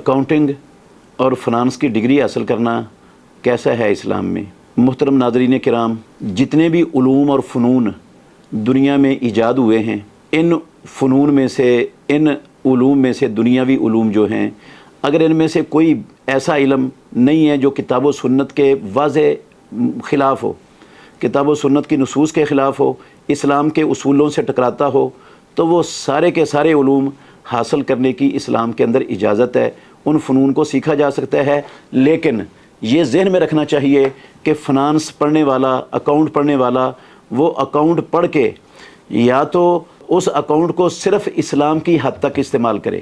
Accounting اور finance کی degree حاصل کرنا کیسا ہے اسلام میں؟ محترم ناظرین کرام، جتنے بھی علوم اور فنون دنیا میں ایجاد ہوئے ہیں، ان فنون میں سے، ان علوم میں سے دنیاوی علوم جو ہیں، اگر ان میں سے کوئی ایسا علم نہیں ہے جو کتاب و سنت کے واضح خلاف ہو، کتاب و سنت کی نصوص کے خلاف ہو، اسلام کے اصولوں سے ٹکراتا ہو، تو وہ سارے کے سارے علوم حاصل کرنے کی اسلام کے اندر اجازت ہے، ان فنون کو سیکھا جا سکتا ہے۔ لیکن یہ ذہن میں رکھنا چاہیے کہ فنانس پڑھنے والا، اکاؤنٹ پڑھنے والا، وہ اکاؤنٹ پڑھ کے یا تو اس اکاؤنٹ کو صرف اسلام کی حد تک استعمال کرے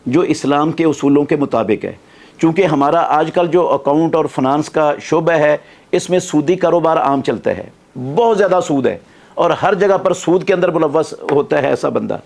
جو اسلام کے اصولوں کے مطابق ہے، چونکہ ہمارا آج کل جو اکاؤنٹ اور فنانس کا شعبہ ہے، اس میں سودی کاروبار عام چلتا ہے، بہت زیادہ سود ہے، اور ہر جگہ پر سود کے اندر ملوث ہوتا ہے ایسا بندہ،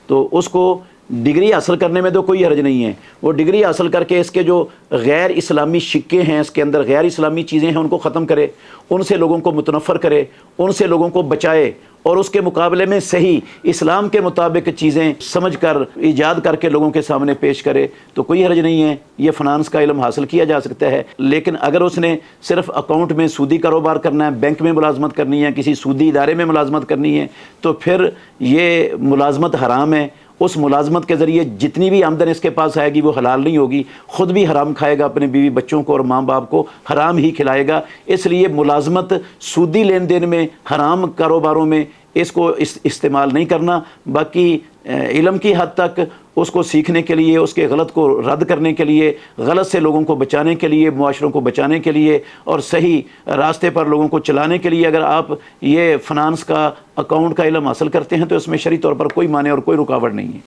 تو اس کو ڈگری حاصل کرنے میں تو کوئی حرج نہیں ہے، وہ ڈگری حاصل کر کے اس کے جو غیر اسلامی شکے ہیں، اس کے اندر غیر اسلامی چیزیں ہیں، ان کو ختم کرے، ان سے لوگوں کو متنفر کرے، ان سے لوگوں کو بچائے، اور اس کے مقابلے میں صحیح اسلام کے مطابق چیزیں سمجھ کر ایجاد کر کے لوگوں کے سامنے پیش کرے، تو کوئی حرج نہیں ہے، یہ فنانس کا علم حاصل کیا جا سکتا ہے۔ لیکن اگر اس نے صرف اکاؤنٹ میں سودی کاروبار کرنا ہے، بینک میں ملازمت کرنی ہے، کسی سودی ادارے میں ملازمت کرنی ہے، تو پھر یہ ملازمت حرام ہے۔ اس ملازمت کے ذریعے جتنی بھی آمدن اس کے پاس آئے گی وہ حلال نہیں ہوگی، خود بھی حرام کھائے گا، اپنے بیوی بچوں کو اور ماں باپ کو حرام ہی کھلائے گا۔ اس لیے ملازمت سودی لین دین میں، حرام کاروباروں میں اس کو استعمال نہیں کرنا۔ باقی علم کی حد تک اس کو سیکھنے کے لیے، اس کے غلط کو رد کرنے کے لیے، غلط سے لوگوں کو بچانے کے لیے، معاشروں کو بچانے کے لیے، اور صحیح راستے پر لوگوں کو چلانے کے لیے اگر آپ یہ فنانس کا، اکاؤنٹ کا علم حاصل کرتے ہیں تو اس میں شرعی طور پر کوئی مانع اور کوئی رکاوٹ نہیں ہے۔